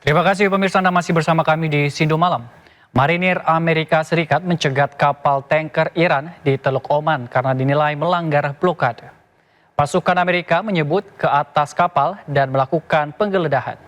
Terima kasih pemirsa, Anda masih bersama kami di Sindo Malam. Marinir Amerika Serikat mencegat kapal tanker Iran di Teluk Oman karena dinilai melanggar blokade. Pasukan Amerika menyebut ke atas kapal dan melakukan penggeledahan.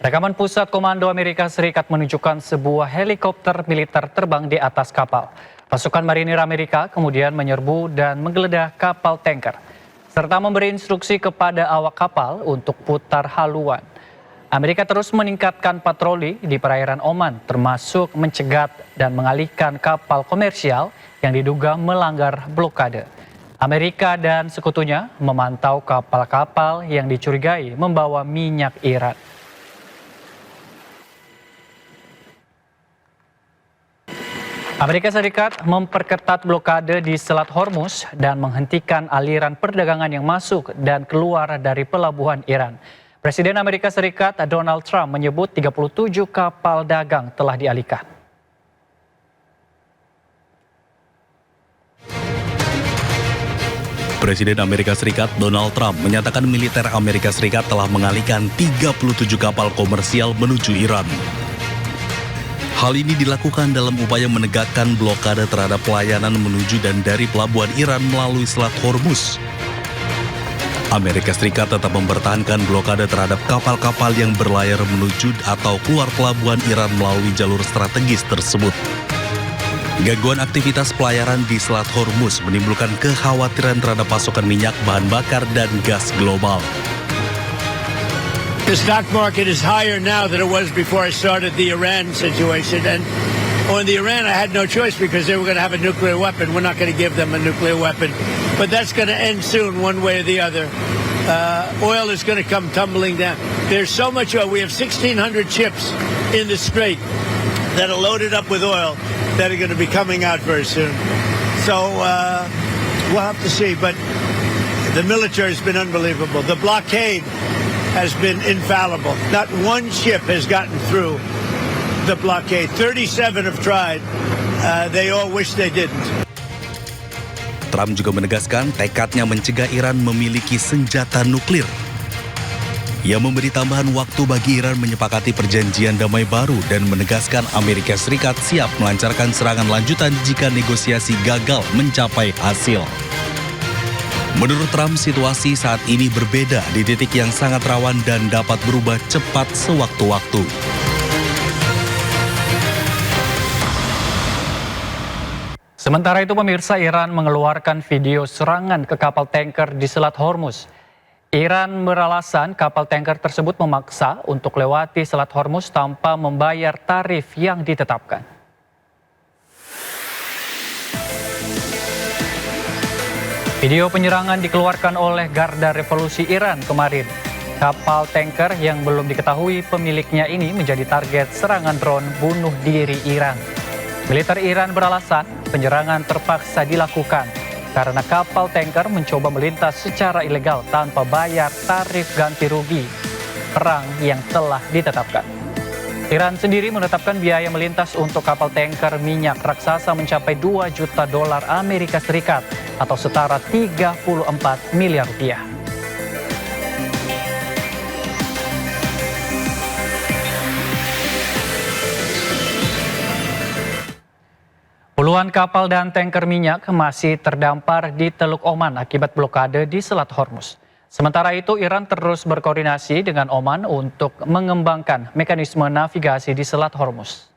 Rekaman Pusat Komando Amerika Serikat menunjukkan sebuah helikopter militer terbang di atas kapal. Pasukan Marinir Amerika kemudian menyerbu dan menggeledah kapal tanker, serta memberi instruksi kepada awak kapal untuk putar haluan. Amerika terus meningkatkan patroli di perairan Oman, termasuk mencegat dan mengalihkan kapal komersial yang diduga melanggar blokade. Amerika dan sekutunya memantau kapal-kapal yang dicurigai membawa minyak Iran. Amerika Serikat memperketat blokade di Selat Hormuz dan menghentikan aliran perdagangan yang masuk dan keluar dari pelabuhan Iran. Presiden Amerika Serikat Donald Trump menyebut 37 kapal dagang telah dialihkan. Presiden Amerika Serikat Donald Trump menyatakan militer Amerika Serikat telah mengalihkan 37 kapal komersial menuju Iran. Hal ini dilakukan dalam upaya menegakkan blokade terhadap pelayanan menuju dan dari pelabuhan Iran melalui Selat Hormuz. Amerika Serikat tetap mempertahankan blokade terhadap kapal-kapal yang berlayar menuju atau keluar pelabuhan Iran melalui jalur strategis tersebut. Gangguan aktivitas pelayaran di Selat Hormuz menimbulkan kekhawatiran terhadap pasokan minyak, bahan bakar, dan gas global. The stock market is higher now than it was before I started the Iran situation. And on the Iran, I had no choice because they were going to have a nuclear weapon. We're not going to give them a nuclear weapon. But that's going to end soon, one way or the other. Oil is going to come tumbling down. There's so much oil. We have 1,600 ships in the Strait that are loaded up with oil that are going to be coming out very soon. So we'll have to see. But the military has been unbelievable. The blockade has been infallible. Not one ship has gotten through the blockade. 37 have tried. They all wish they didn't. Trump juga menegaskan tekadnya mencegah Iran memiliki senjata nuklir. Ia memberi tambahan waktu bagi Iran menyepakati perjanjian damai baru dan menegaskan Amerika Serikat siap melancarkan serangan lanjutan jika negosiasi gagal mencapai hasil. Menurut Trump, situasi saat ini berbeda di titik yang sangat rawan dan dapat berubah cepat sewaktu-waktu. Sementara itu pemirsa, Iran mengeluarkan video serangan ke kapal tanker di Selat Hormuz. Iran beralasan kapal tanker tersebut memaksa untuk lewati Selat Hormuz tanpa membayar tarif yang ditetapkan. Video penyerangan dikeluarkan oleh Garda Revolusi Iran kemarin. Kapal tanker yang belum diketahui pemiliknya ini menjadi target serangan drone bunuh diri Iran. Militer Iran beralasan penyerangan terpaksa dilakukan karena kapal tanker mencoba melintas secara ilegal tanpa bayar tarif ganti rugi perang yang telah ditetapkan. Iran sendiri menetapkan biaya melintas untuk kapal tanker minyak raksasa mencapai 2 juta dolar Amerika Serikat atau setara 34 miliar rupiah. Puluhan kapal dan tanker minyak masih terdampar di Teluk Oman akibat blokade di Selat Hormuz. Sementara itu, Iran terus berkoordinasi dengan Oman untuk mengembangkan mekanisme navigasi di Selat Hormuz.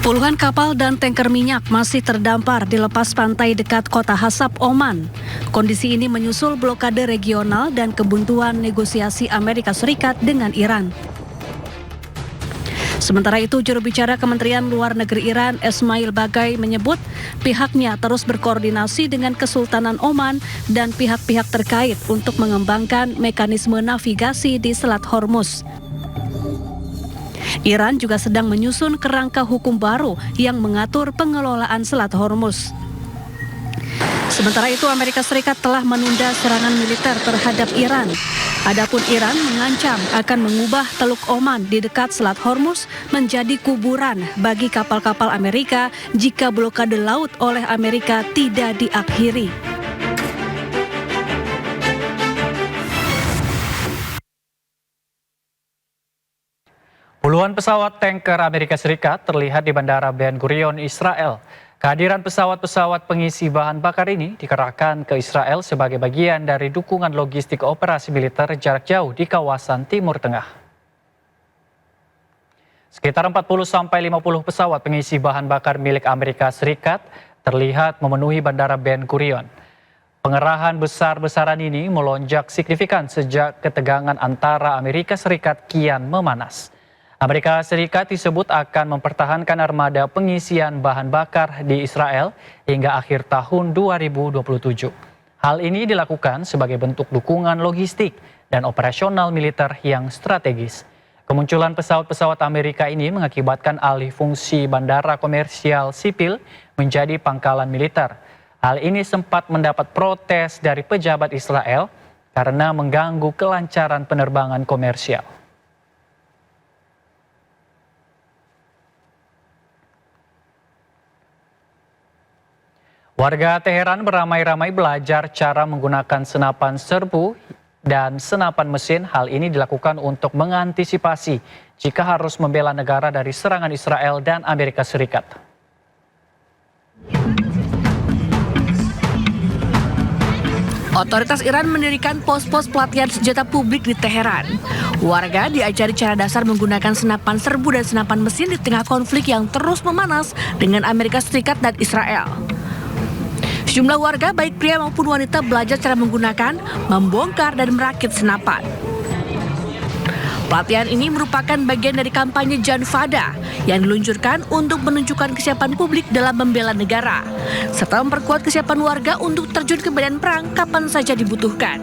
Puluhan kapal dan tanker minyak masih terdampar di lepas pantai dekat kota Hasab, Oman. Kondisi ini menyusul blokade regional dan kebuntuan negosiasi Amerika Serikat dengan Iran. Sementara itu, juru bicara Kementerian Luar Negeri Iran, Esmail Bagai, menyebut pihaknya terus berkoordinasi dengan Kesultanan Oman dan pihak-pihak terkait untuk mengembangkan mekanisme navigasi di Selat Hormuz. Iran juga sedang menyusun kerangka hukum baru yang mengatur pengelolaan Selat Hormuz. Sementara itu, Amerika Serikat telah menunda serangan militer terhadap Iran. Adapun Iran mengancam akan mengubah Teluk Oman di dekat Selat Hormuz menjadi kuburan bagi kapal-kapal Amerika jika blokade laut oleh Amerika tidak diakhiri. Puluhan pesawat tanker Amerika Serikat terlihat di Bandara Ben Gurion, Israel. Kehadiran pesawat-pesawat pengisi bahan bakar ini dikerahkan ke Israel sebagai bagian dari dukungan logistik operasi militer jarak jauh di kawasan Timur Tengah. Sekitar 40-50 pesawat pengisi bahan bakar milik Amerika Serikat terlihat memenuhi Bandara Ben Gurion. Pengerahan besar-besaran ini melonjak signifikan sejak ketegangan antara Amerika Serikat kian memanas. Amerika Serikat disebut akan mempertahankan armada pengisian bahan bakar di Israel hingga akhir tahun 2027. Hal ini dilakukan sebagai bentuk dukungan logistik dan operasional militer yang strategis. Kemunculan pesawat-pesawat Amerika ini mengakibatkan alih fungsi bandara komersial sipil menjadi pangkalan militer. Hal ini sempat mendapat protes dari pejabat Israel karena mengganggu kelancaran penerbangan komersial. Warga Teheran beramai-ramai belajar cara menggunakan senapan serbu dan senapan mesin. Hal ini dilakukan untuk mengantisipasi jika harus membela negara dari serangan Israel dan Amerika Serikat. Otoritas Iran mendirikan pos-pos pelatihan senjata publik di Teheran. Warga diajari cara dasar menggunakan senapan serbu dan senapan mesin di tengah konflik yang terus memanas dengan Amerika Serikat dan Israel. Sejumlah warga baik pria maupun wanita belajar cara menggunakan, membongkar dan merakit senapan. Pelatihan ini merupakan bagian dari kampanye Janfada yang diluncurkan untuk menunjukkan kesiapan publik dalam membela negara, serta memperkuat kesiapan warga untuk terjun ke medan perang kapan saja dibutuhkan.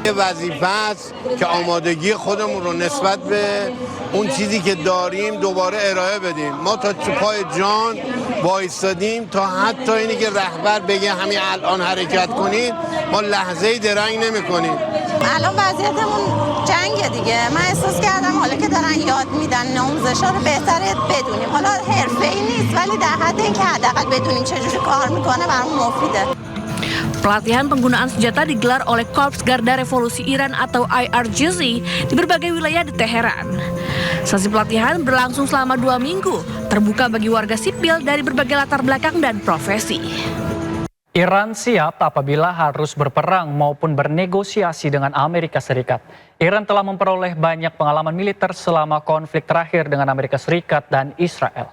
وظیفه است که آمادگی خودمون رو نسبت به اون چیزی که داریم دوباره ارائه بدیم. ما تا پای جان وایستادیم تا حتی اینی که رهبر بگه همین الان حرکت کنید ما لحظه‌ای درنگ نمی‌کنیم. الان وضعیتمون جنگه دیگه. من احساس کردم حالا که دارن یاد میدن آموزش‌ها رو بهتره بدونیم. حالا حرفه‌ای نیست ولی در حد اینکه حداقل بدونیم چجوری کار میکنه برامون مفیده. Pelatihan penggunaan senjata digelar oleh Korps Garda Revolusi Iran atau IRGC di berbagai wilayah di Teheran. Sesi pelatihan berlangsung selama 2 minggu, terbuka bagi warga sipil dari berbagai latar belakang dan profesi. Iran siap apabila harus berperang maupun bernegosiasi dengan Amerika Serikat. Iran telah memperoleh banyak pengalaman militer selama konflik terakhir dengan Amerika Serikat dan Israel.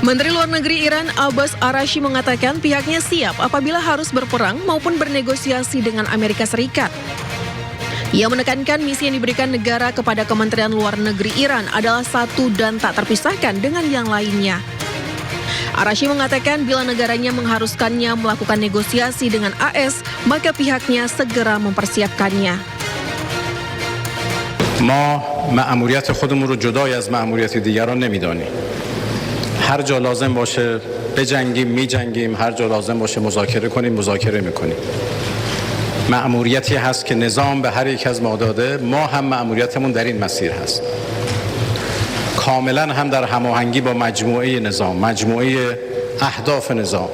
Menteri Luar Negeri Iran Abbas Araghchi mengatakan pihaknya siap apabila harus berperang maupun bernegosiasi dengan Amerika Serikat. Ia menekankan misi yang diberikan negara kepada Kementerian Luar Negeri Iran adalah satu dan tak terpisahkan dengan yang lainnya. Araghchi mengatakan bila negaranya mengharuskannya melakukan negosiasi dengan AS, maka pihaknya segera mempersiapkannya. ما مأموریت خودمون رو جدای از مأموریت دیگران نمیدانیم. هر جا لازم باشه بجنگیم میجنگیم، هر جا لازم باشه مذاکره کنیم مذاکره میکنیم. مأموریتی هست که نظام به هر یک از ما داده، ما هم مأموریتمون در این مسیر هست. کاملا هم در هماهنگی با مجموعه نظام، مجموعه اهداف نظام.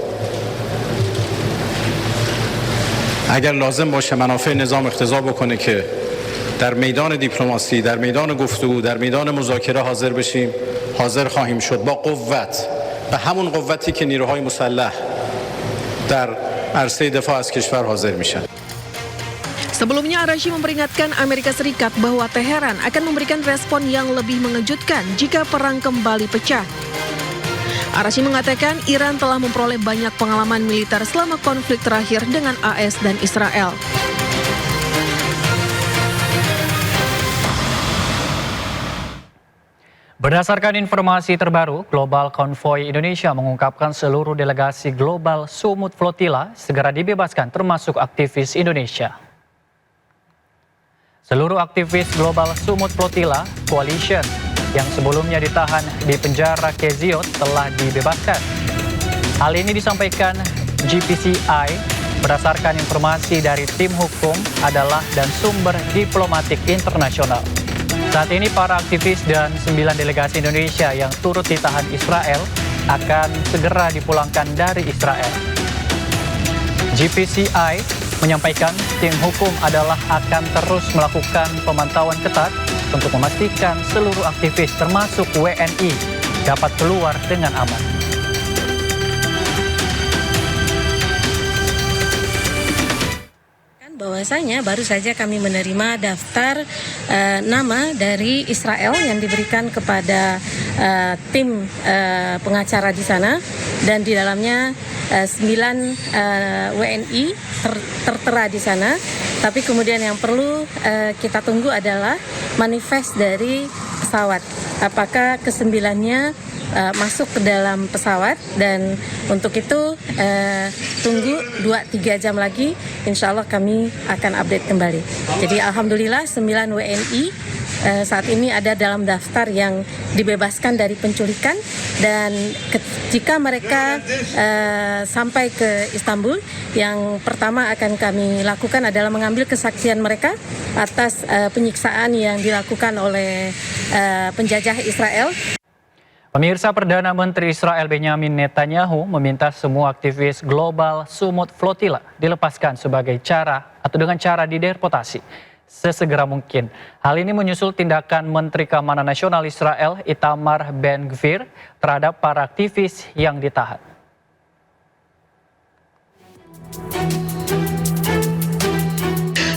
اگر لازم باشه منافع نظام اقتضا بکنه که در میدان دیپلماسی، در میدان گفتگو، در میدان مذاکره حاضر بشیم، حاضر خواهیم شد با قوت، به همون قوتی که نیروهای مسلح در عرصه دفاع از کشور حاضر میشن. Sebelumnya Araghchi memperingatkan Amerika Serikat bahwa Teheran akan memberikan respon yang lebih mengejutkan jika perang kembali pecah. Araghchi mengatakan Iran telah memperoleh banyak pengalaman militer selama konflik terakhir dengan AS dan Israel. Berdasarkan informasi terbaru, Global Convoy Indonesia mengungkapkan seluruh delegasi Global Sumut Flotilla segera dibebaskan termasuk aktivis Indonesia. Seluruh aktivis Global Sumut Flotilla Coalition yang sebelumnya ditahan di penjara Keziot telah dibebaskan. Hal ini disampaikan GPCI berdasarkan informasi dari tim hukum adalah dan sumber diplomatik internasional. Saat ini para aktivis dan 9 delegasi Indonesia yang turut ditahan Israel akan segera dipulangkan dari Israel. GPCI menyampaikan tim hukum adalah akan terus melakukan pemantauan ketat untuk memastikan seluruh aktivis termasuk WNI dapat keluar dengan aman. Bahwasanya baru saja kami menerima daftar nama dari Israel yang diberikan kepada tim pengacara di sana, dan di dalamnya 9 WNI tertera di sana. Tapi kemudian yang perlu kita tunggu adalah manifest dari pesawat. Apakah kesembilannya masuk ke dalam pesawat, dan untuk itu tunggu 2-3 jam lagi, insya Allah kami akan update kembali. Jadi alhamdulillah 9 WNI saat ini ada dalam daftar yang dibebaskan dari penculikan, dan jika mereka sampai ke Istanbul, yang pertama akan kami lakukan adalah mengambil kesaksian mereka atas penyiksaan yang dilakukan oleh penjajah Israel. Pemirsa, Perdana Menteri Israel Benjamin Netanyahu meminta semua aktivis global Sumut Flotilla dilepaskan sebagai cara atau dengan cara dideportasi sesegera mungkin. Hal ini menyusul tindakan Menteri Keamanan Nasional Israel Itamar Ben-Gvir terhadap para aktivis yang ditahan.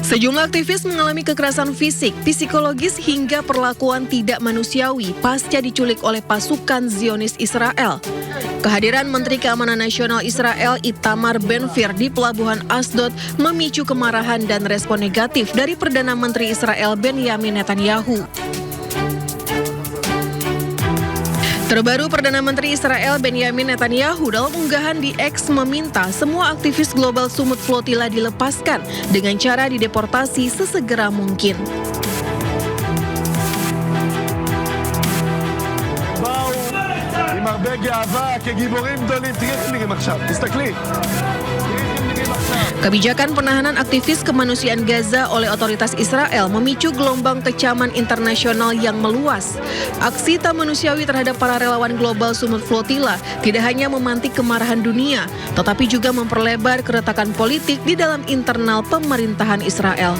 Sejumlah aktivis mengalami kekerasan fisik, psikologis hingga perlakuan tidak manusiawi pasca diculik oleh pasukan Zionis Israel. Kehadiran Menteri Keamanan Nasional Israel Itamar Ben-Gvir di Pelabuhan Asdod memicu kemarahan dan respon negatif dari Perdana Menteri Israel Benjamin Netanyahu. Terbaru, Perdana Menteri Israel Benjamin Netanyahu dalam unggahan di X meminta semua aktivis global Sumut Flotilla dilepaskan dengan cara dideportasi sesegera mungkin. עם הרבה גאווה כגיבורים גדולים. תראי איך נראים עכשיו, תסתכלי. Kebijakan penahanan aktivis kemanusiaan Gaza oleh otoritas Israel memicu gelombang kecaman internasional yang meluas. Aksi tak manusiawi terhadap para relawan global Sumut Flotilla tidak hanya memantik kemarahan dunia, tetapi juga memperlebar keretakan politik di dalam internal pemerintahan Israel.